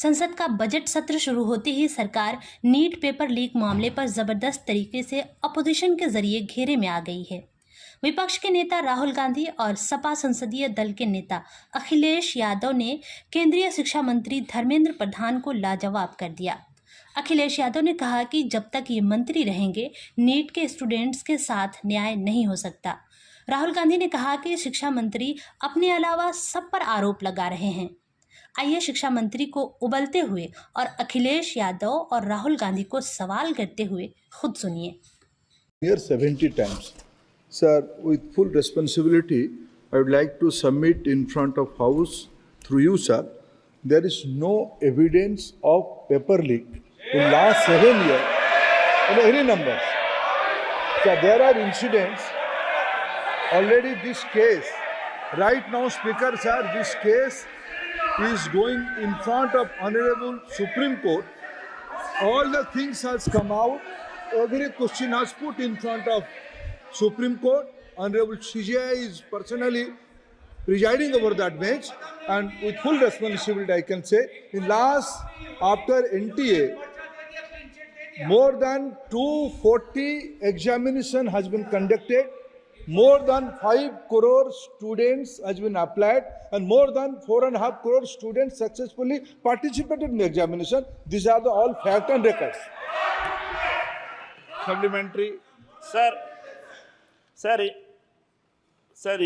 संसद का बजट सत्र शुरू होते ही सरकार नीट पेपर लीक मामले पर जबरदस्त तरीके से अपोजिशन के जरिए घेरे में आ गई है। विपक्ष के नेता राहुल गांधी और सपा संसदीय दल के नेता अखिलेश यादव ने केंद्रीय शिक्षा मंत्री धर्मेंद्र प्रधान को लाजवाब कर दिया। अखिलेश यादव ने कहा कि जब तक ये मंत्री रहेंगे नीट के स्टूडेंट्स के साथ न्याय नहीं हो सकता। राहुल गांधी ने कहा कि शिक्षा मंत्री अपने अलावा सब पर आरोप लगा रहे हैं। आइए शिक्षा मंत्री को उबलते हुए और अखिलेश यादव और राहुल गांधी को सवाल करते हुए खुद सुनिए। Here 70 times. Sir, with full responsibility, I would like to submit in front of House through you, sir. There is no evidence of paper leak in last 7 years in any numbers. So there are incidents. Already this case, right now, Speaker, sir, this case is going in front of Honorable Supreme Court. All the things has come out. Every question has put in front of Supreme Court. Honorable CJI is personally presiding over that bench, and with full responsibility, I can say, in last after NTA, more than 240 examination has been conducted. More than 5 crore students has been applied, and more than 4.5 crore students successfully participated in the examination. These are the all fact and records. Supplementary. Sir,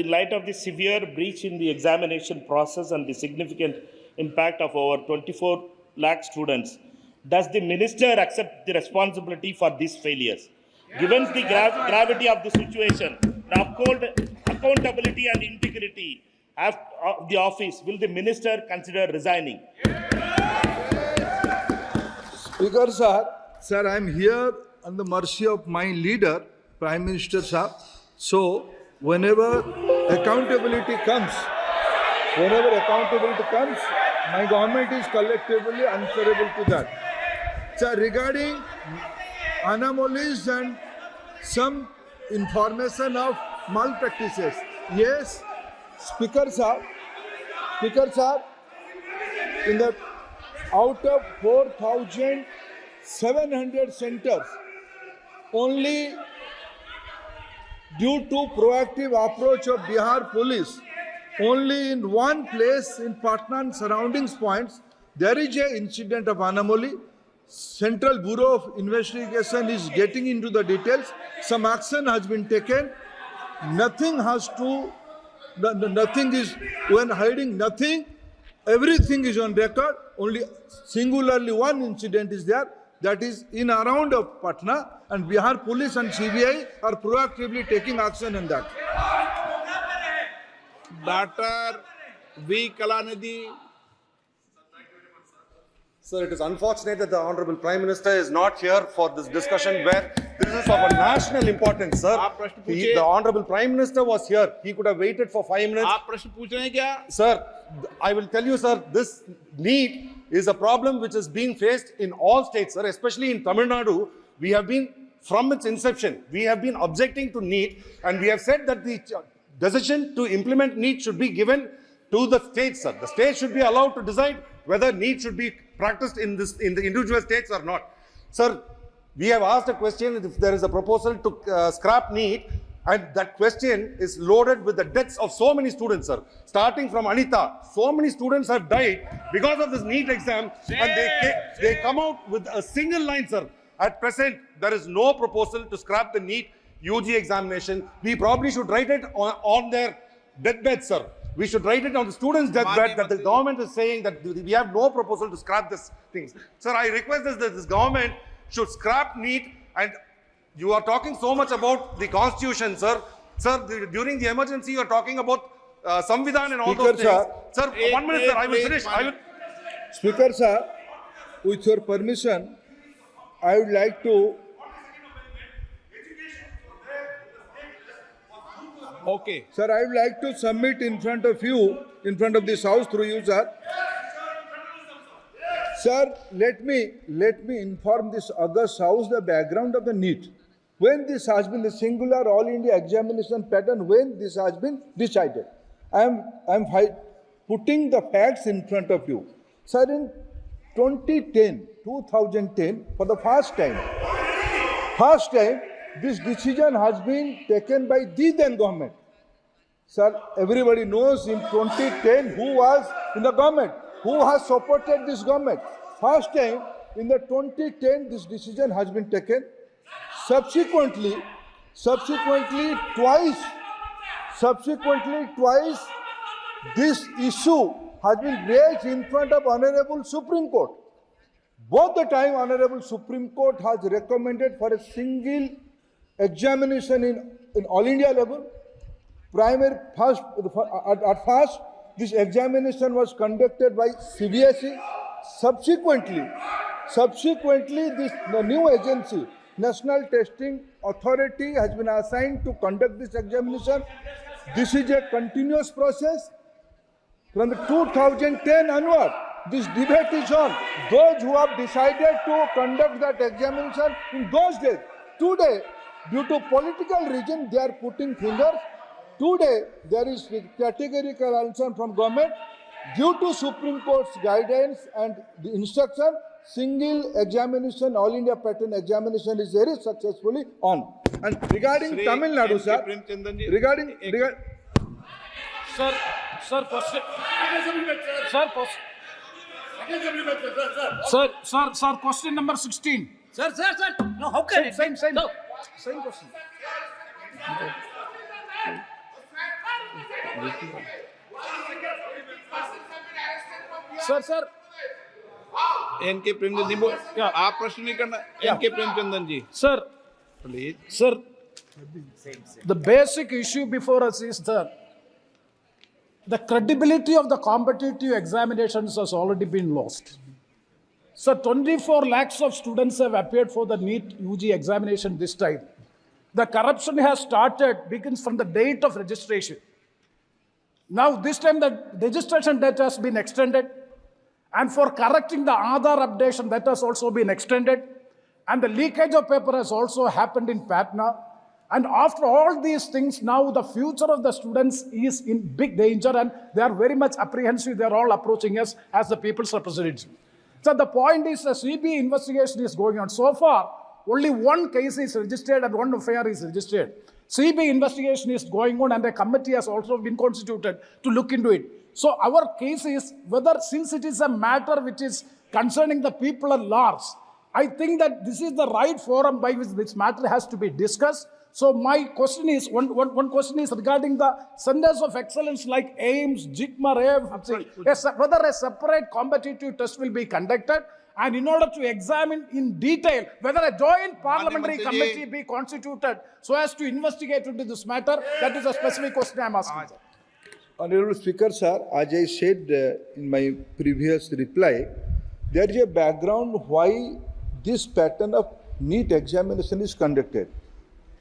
in light of the severe breach in the examination process and the significant impact of over 24 lakh students, does the minister accept the responsibility for these failures? Given the gravity of the situation, the uphold accountability and integrity of the office, will the minister consider resigning? Speaker, sir, I am here on the mercy of my leader, Prime Minister, sir. So, whenever accountability comes, my government is collectively answerable to that. Sir, regarding anomalies and some information of malpractices, yes, Speaker, sir, in the out of 4,700 centers, only due to proactive approach of Bihar police, only in one place in Patna and surroundings points, there is an incident of anomaly. Central Bureau of Investigation is getting into the details. Some action has been taken. Nothing is when hiding nothing. Everything is on record. Only singularly one incident is there. That is in around of Patna, and Bihar police and CBI are proactively taking action in that. Dr. V. Kalanidhi. Sir, it is unfortunate that the Honorable Prime Minister is not here for this discussion where this is of a national importance, sir. The Honorable Prime Minister was here. He could have waited for 5 minutes. आप प्रश्न पूछ रहे हैं क्या? Sir, I will tell you, sir, this need is a problem which is being faced in all states, sir, especially in Tamil Nadu. We have been, from its inception, we have been objecting to NEET, and we have said that the decision to implement NEET should be given to the states, sir. The states should be allowed to decide whether NEET should be practiced in the individual states or not. Sir, we have asked a question if there is a proposal to scrap NEET, and that question is loaded with the deaths of so many students, sir. Starting from Anita, so many students have died because of this NEET exam, and they come out with a single line, sir. At present, there is no proposal to scrap the NEET UG examination. We probably should write it on their deathbed, sir. We should write it on the students' deathbed that the government is saying that we have no proposal to scrap this things. Sir, I request that this government should scrap NEET, and you are talking so much about the constitution, sir. Sir, during the emergency, you are talking about Samvidhan and all those things. Sir, 1 minute, sir, I will finish. Speaker, sir, with your permission, I would like to. Okay. Sir, I would like to submit in front of you, in front of this house through you, sir. Sir, let me inform this August House the background of the NEET. When this has been the singular all India examination pattern, when this has been decided. I am putting the facts in front of you. Sir, in 2010, for the first time, this decision has been taken by the then government. Sir, everybody knows in 2010 who was in the government, who has supported this government. First time in the 2010 this decision has been taken. Subsequently twice this issue has been raised in front of Honorable Supreme Court. Both the time Honorable Supreme Court has recommended for a single examination in all India level. At first, this examination was conducted by CBSE. Subsequently, the new agency, National Testing Authority, has been assigned to conduct this examination. This is a continuous process. From the 2010 onward, this debate is on. Those who have decided to conduct that examination in those days, today, due to political reason, they are putting fingers. Today, there is a categorical answer from government. Due to Supreme Court's guidance and the instruction, single examination, All India pattern examination is very successfully on. And regarding Tamil Nadu, sir, question number 16. Sir. No, how can Same question. Sir. N K Premchand ji, आप प्रश्न नहीं करना, N K Premchandan ji. Sir, the basic issue before us is that the credibility of the competitive examinations has already been lost. So 24 lakhs of students have appeared for the NEET UG examination this time. The corruption has begins from the date of registration. Now this time the registration date has been extended, and for correcting the Aadhaar updation, that has also been extended, and the leakage of paper has also happened in Patna. And after all these things, now the future of the students is in big danger, and they are very much apprehensive. They are all approaching us as the people's representatives. So the point is, the CBI investigation is going on. So far, only one case is registered and one FIR is registered. CBI investigation is going on, and a committee has also been constituted to look into it. So our case is whether, since it is a matter which is concerning the people at large, I think that this is the right forum by which this matter has to be discussed. So my question is, one question is regarding the centers of excellence like AIMS, JIGMA, whether a separate competitive test will be conducted, and in order to examine in detail whether a joint parliamentary committee be constituted so as to investigate into this matter. That is a specific question I am asking, sir. Honorable Speaker, sir, as I said in my previous reply, there is a background why this pattern of NEET examination is conducted.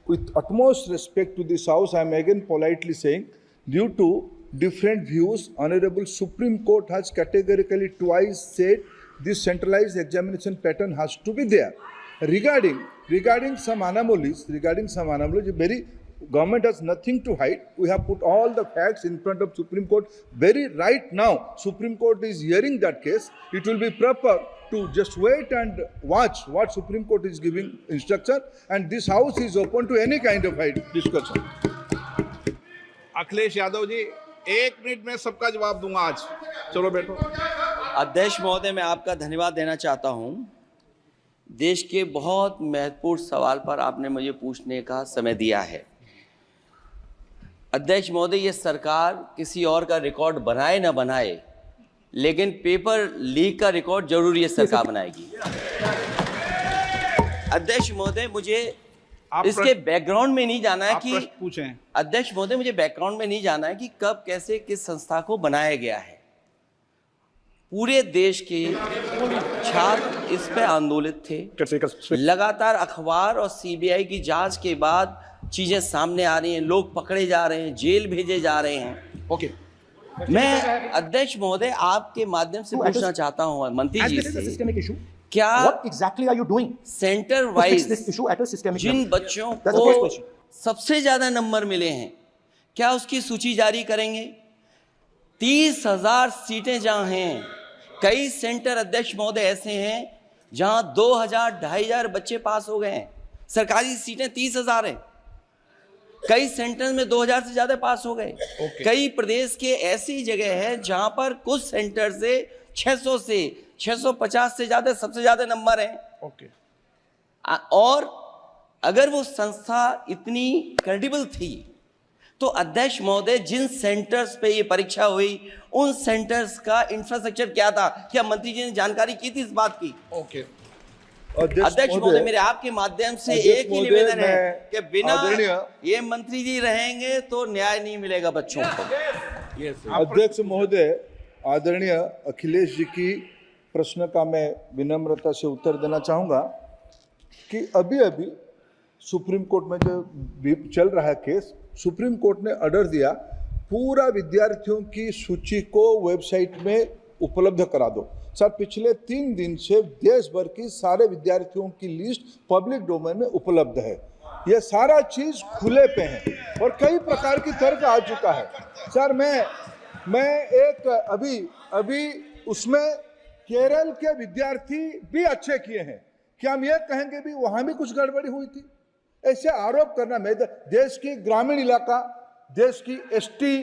With utmost respect to this House, I am again politely saying, due to different views, Honorable Supreme Court has categorically twice said this centralized examination pattern has to be there. Regarding some anomalies, very government has nothing to hide. We have put all the facts in front of Supreme Court. Very right now, Supreme Court is hearing that case. It will be proper to just wait and watch what Supreme Court is giving instruction, and this House is open to any kind of discussion. Akhilesh Yadav ji, 1 minute में सबका जवाब दूंगा आज. चलो बैठो. अध्यक्ष महोदय, मैं आपका धन्यवाद देना चाहता हूं. देश के बहुत महत्वपूर्ण सवाल पर आपने मुझे पूछने का समय दिया है. अध्यक्ष महोदय, ये सरकार किसी और का रिकॉर्ड बनाए ना बनाए, लेकिन पेपर लीक का रिकॉर्ड जरूर ये सरकार बनाएगी. अध्यक्ष महोदय, मुझे इसके बैकग्राउंड में नहीं जाना है कि अध्यक्ष महोदय, मुझे बैकग्राउंड में नहीं जाना है कि कब, कैसे, किस संस्था को बनाया गया है. पूरे देश के छात्र इस पे आंदोलित थे. लगातार अखबार और सीबीआई की जांच के बाद चीजें सामने आ रही हैं, लोग पकड़े जा रहे हैं, जेल भेजे जा रहे हैं. ओके, मैं अध्यक्ष महोदय आपके माध्यम से पूछना चाहता हूं मंत्री जी से, क्या सेंटर वाइज जिन बच्चों को सबसे ज्यादा नंबर मिले हैं, क्या उसकी सूची जारी करेंगे? 30,000 सीटें जहां हैं, कई सेंटर अध्यक्ष महोदय ऐसे हैं जहां 2000-2500 बच्चे पास हो गए हैं। सरकारी सीटें 30,000 हैं। कई सेंटर में 2000 से ज्यादा पास हो गए। कई प्रदेश के ऐसी जगह है जहां पर कुछ सेंटर से 600 से 650 से ज्यादा सबसे ज्यादा नंबर हैं। और अगर वो संस्था इतनी क्रेडिबल थी तो अध्यक्ष महोदय जिन सेंटर्स पे ये परीक्षा हुई उन सेंटर्स का इंफ्रास्ट्रक्चर क्या था? क्या मंत्री जी ने जानकारी की थी इस बात की? अध्यक्ष महोदय, मेरे आपके माध्यम से एक ही निवेदन है कि बिना ये मंत्री जी रहेंगे तो न्याय नहीं मिलेगा बच्चों को। अध्यक्ष महोदय, आदरणीय अखिलेश जी की प्रश्न का मैं विनम्रता से उत्तर देना चाहूँगा कि अभी अभी सुप्रीम कोर्ट में जो चल रहा है केस, सुप्रीम कोर्ट ने ऑर्डर दिया पूरा विद्यार्थियों की सूची को वेबसाइट में उपलब्ध करा दो। सर, पिछले 3 दिन से देश भर की सारे विद्यार्थियों की लिस्ट पब्लिक डोमेन में उपलब्ध है। ये सारा चीज खुले पे है और कई प्रकार की तर्क आ चुका है। सर, मैं एक अभी उसमें केरल के विद्यार्थी भी अच्छे किए हैं। क्या हम ये कहेंगे भी वहां भी कुछ गड़बड़ी हुई थी? ऐसे आरोप करना, मैं देश की ग्रामीण इलाका, देश की एसटी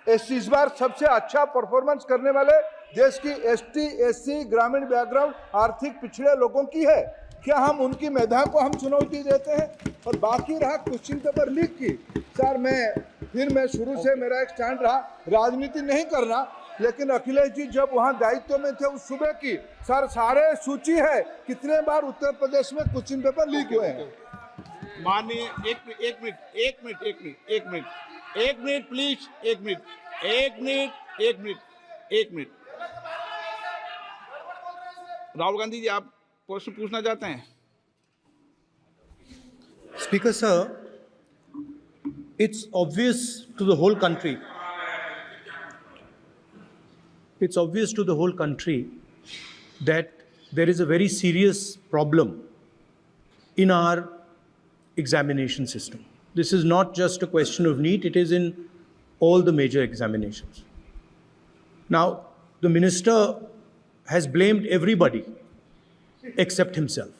एससी इस बार सबसे अच्छा परफॉर्मेंस करने वाले देश की एसटी एससी ग्रामीण बैकग्राउंड आर्थिक पिछड़े लोगों की है। क्या हम उनकी मेधा को हम चुनौती देते हैं? और बाकी रहा क्वेश्चन पेपर लीक की, सर मैं शुरू से मेरा एक स्टैंड रहा राजनीति नहीं करना, लेकिन अखिलेश जी जब वहां दायित्व में थे उस सूबे की, सर सारे सूची है कितने बार उत्तर प्रदेश में क्वेश्चन पेपर लीक हुए हैं। माननीय एक मिनट प्लीज, एक मिनट। राहुल गांधी जी, आप प्रश्न पूछना चाहते हैं? Speaker sir, it's obvious to the whole country. It's obvious to the whole country that there is a very serious problem in our examination system. This is not just a question of NEET, it is in all the major examinations. Now, the minister has blamed everybody except himself,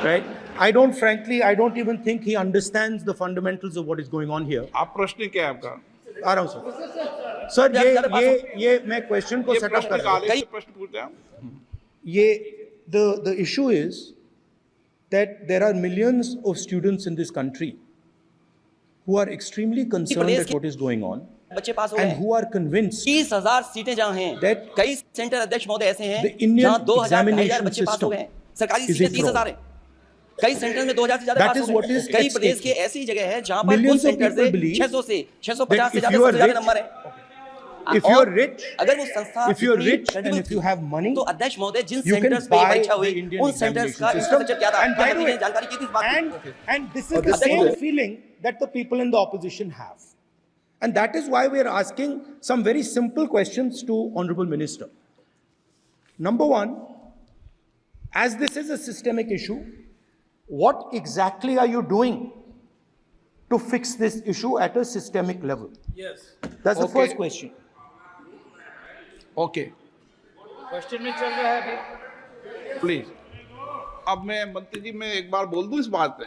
right? I don't even think he understands the fundamentals of what is going on here. आप प्रश्न क्या है आपका? आ रहा हूँ sir. Sir, ये मैं question को सेटअप कर रहा हूँ। कई प्रश्न पूछते हैं। ये the issue is that there are millions of students in this country who are extremely concerned at what is going on बच्चे पास हो and who are convinced 30,000 सीटें जहां हैं, that कई सेंटर अध्यक्ष महोदय ऐसे हैं the Indian जहां 2,000-2,500 examination बच्चे पास हो गए हैं। सरकारी is सीटें a 30,000 हैं। कई सेंटर में 2,000 से ज्यादा That पास is हो what गए। is कई at प्रदेश stake. के ऐसी जगह है जहां पर कुछ Millions of सेंटर people से believe 600 से 650 that से if ज्यादा you are सबसे ज्यादा rich, नंबर है। if you are rich, अगर वो संस्था if you are इतनी rich and credible if you थी, have money, तो अध्यक्ष महोदय जिन you can सेंटर्स पे ये buy परीक्षा the हुई Indian उन सेंटर्स का examination system. इंफ्रास्ट्रक्चर क्या था? And क्या by the मंत्री way, ने जानकारी की थी इस बात की? and this is the same feeling that the people in the opposition have. And that is why we are asking some very simple questions to Honorable Minister. Number one, as this is a systemic issue, what exactly are you doing to fix this issue at a systemic level? Yes. That's the first question. Okay, question में चल रहा है अभी। Please. अब मैं मंत्री जी, मैं एक बार बोल दूं इस बात पे।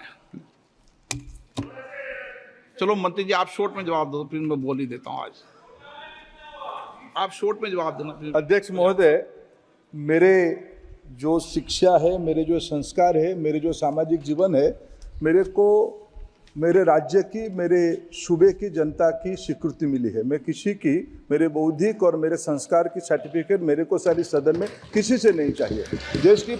चलो मंत्री जी, आप शॉर्ट में जवाब दो, फिर मैं बोल ही देता हूं। आज आप शॉर्ट में जवाब देना। अध्यक्ष महोदय, मेरे जो शिक्षा है, मेरे जो संस्कार है, मेरे जो सामाजिक जीवन है, मेरे को मेरे राज्य की, मेरे सूबे की जनता की स्वीकृति मिली है। मैं किसी की, मेरे बौद्धिक और मेरे संस्कार की सर्टिफिकेट मेरे को सारी सदन में किसी से नहीं चाहिए। देश की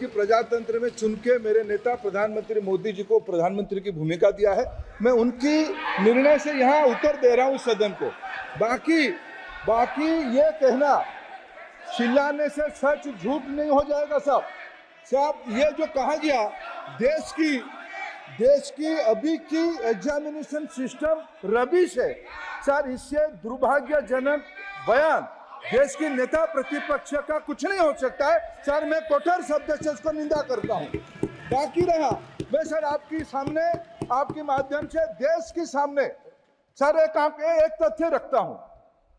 प्रजातंत्र में चुन के मेरे नेता प्रधानमंत्री मोदी जी को प्रधानमंत्री की भूमिका दिया है। मैं उनकी निर्णय से यहाँ उत्तर दे रहा हूँ सदन को। बाकी ये कहना चिल्लाने से सच झूठ नहीं हो जाएगा साहब। ये जो कहा गया देश की अभी की एग्जामिनेशन सिस्टम रबिश है सर, इससे दुर्भाग्यजनक बयान देश की नेता प्रतिपक्ष का कुछ नहीं हो सकता है सर। मैं कठोर शब्द से उसको निंदा करता हूं। बाकी रहा, मैं सर आपके सामने, आपके माध्यम से देश के सामने सर एक तथ्य रखता हूं।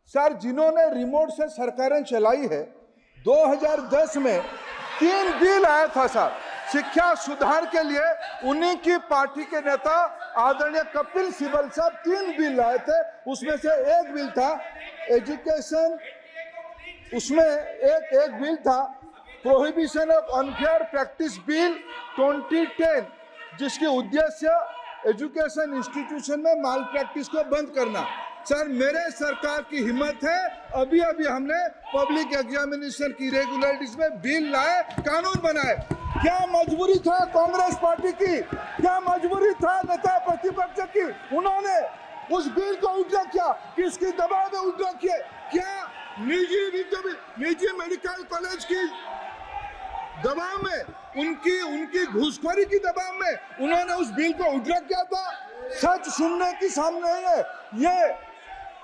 सर जिन्होंने रिमोट से सरकारें चलाई है, 2010 में 3 बिल आया था सर शिक्षा सुधार के लिए। उन्हीं की पार्टी के नेता आदरणीय कपिल सिब्बल साहब 3 बिल लाए थे। उसमें से एक बिल था एजुकेशन, उसमें एक बिल था prohibition of unfair practice bill 2010, जिसके उद्देश्य एजुकेशन इंस्टीट्यूशन में माल प्रैक्टिस को बंद करना। सर मेरे सरकार की हिम्मत है, अभी हमने पब्लिक एग्जामिनेशन की रेगुलरिटीज में बिल लाए, कानून बनाए। क्या मजबूरी था कांग्रेस पार्टी की, क्या मजबूरी था नेता प्रतिपक्ष की? उन्होंने उस बिल को उल्टा किया, किसकी दबाव में उल्टा किया? क्या निजी मेडिकल कॉलेज की दबाव में, उनकी घूसखोरी की दबाव में उन्होंने उस बिल को उल्टा किया था? सच सुनने की सामने है ये।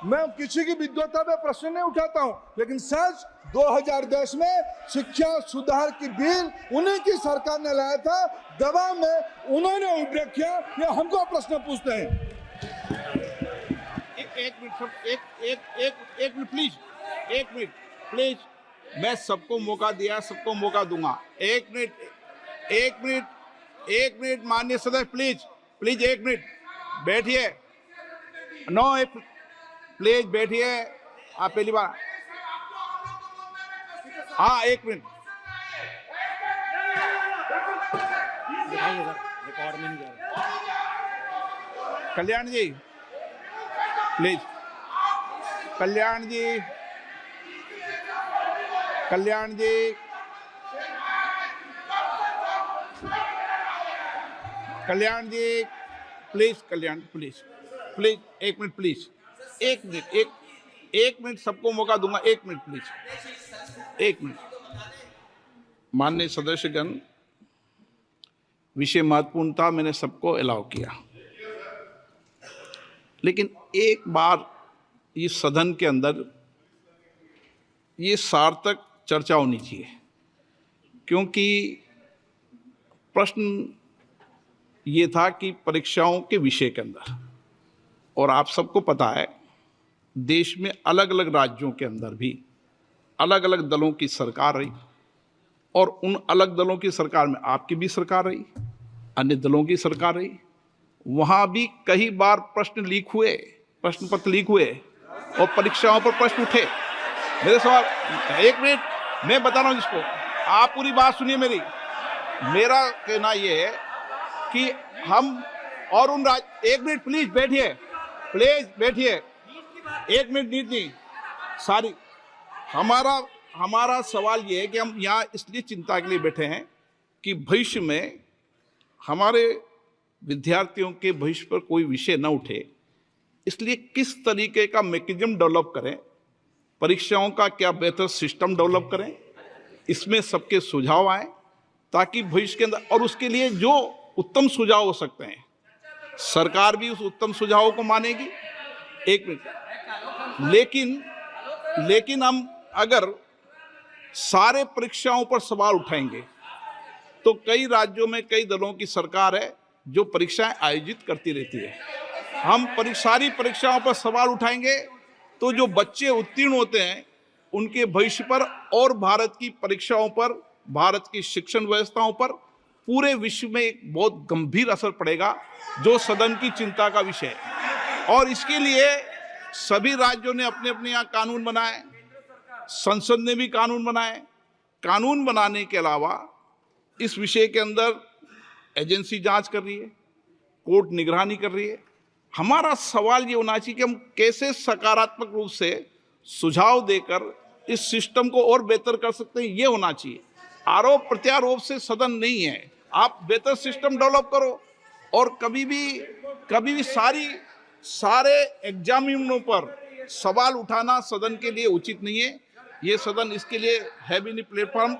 मैं किसी की विद्वता में प्रश्न नहीं उठाता हूं, लेकिन सच 2010 में शिक्षा सुधार की बिल उन्हीं की सरकार ने लाया था, दबाव में उन्होंने उल्टा किया। ये हमको प्रश्न पूछते हैं। एक मिनट प्लीज, मैं सबको मौका दिया, सबको मौका दूंगा। एक मिनट माननीय सदस्य, प्लीज 1 मिनट बैठिए। प्लीज बैठिए, आप पहली बार। हाँ 1 minute. Kalyan ji please, Kalyan ji please 1 minute please, 1 minute सबको मौका दूंगा। 1 मिनट प्लीज, 1 मिनट। माननीय सदस्यगण, विषय महत्वपूर्ण था, मैंने सबको अलाउ किया, लेकिन एक बार इस सदन के अंदर ये सार्थक चर्चा होनी चाहिए, क्योंकि प्रश्न ये था कि परीक्षाओं के विषय के अंदर, और आप सबको पता है देश में अलग अलग राज्यों के अंदर भी अलग अलग दलों की सरकार रही, और उन अलग दलों की सरकार में आपकी भी सरकार रही, अन्य दलों की सरकार रही। वहां भी कई बार प्रश्न लीक हुए, प्रश्न पत्र लीक हुए और परीक्षाओं पर प्रश्न उठे। मेरे सवाल, 1 मिनट मैं बता रहा हूं जिसको, आप पूरी बात सुनिए मेरी। मेरा कहना यह है कि हम और उन 1 मिनट प्लीज बैठिए, 1 मिनट नीट नहीं सारी। हमारा सवाल ये है कि हम यहाँ इसलिए चिंता के लिए बैठे हैं कि भविष्य में हमारे विद्यार्थियों के भविष्य पर कोई विषय न उठे, इसलिए किस तरीके का मैकेनिज्म डेवलप करें, परीक्षाओं का क्या बेहतर सिस्टम डेवलप करें, इसमें सबके सुझाव आए ताकि भविष्य के अंदर, और उसके लिए जो उत्तम सुझाव हो सकते हैं सरकार भी उस उत्तम सुझावों को मानेगी। 1 मिनट। लेकिन हम अगर सारे परीक्षाओं पर सवाल उठाएंगे तो कई राज्यों में कई दलों की सरकार है जो परीक्षाएं आयोजित करती रहती है। हम सारी परीक्षाओं पर सवाल उठाएंगे तो जो बच्चे उत्तीर्ण होते हैं उनके भविष्य पर और भारत की परीक्षाओं पर, भारत की शिक्षण व्यवस्थाओं पर, पूरे विश्व में एक बहुत गंभीर असर पड़ेगा, जो सदन की चिंता का विषय है। और इसके लिए सभी राज्यों ने अपने अपने यहाँ कानून बनाए, संसद ने भी कानून बनाए। कानून बनाने के अलावा इस विषय के अंदर एजेंसी जांच कर रही है, कोर्ट निगरानी कर रही है। हमारा सवाल ये होना चाहिए कि हम कैसे सकारात्मक रूप से सुझाव देकर इस सिस्टम को और बेहतर कर सकते हैं, ये होना चाहिए। आरोप प्रत्यारोप से सदन नहीं है। आप बेहतर सिस्टम डेवलप करो, और कभी भी सारे एग्जामिनरों पर सवाल उठाना सदन के लिए उचित नहीं है। ये सदन इसके लिए है भी नहीं platform.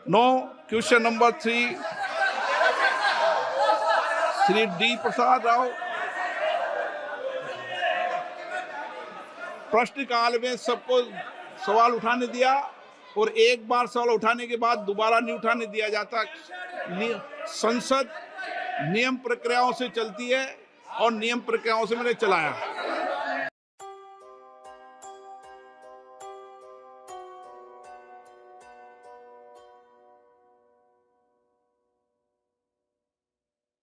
No question number 3 Shri D Prasad Rao. प्रश्नकाल में सबको सवाल उठाने दिया, और एक बार सवाल उठाने के बाद दोबारा नहीं उठाने दिया जाता। संसद नियम प्रक्रियाओं से चलती है और नियम प्रक्रियाओं से मैंने चलाया।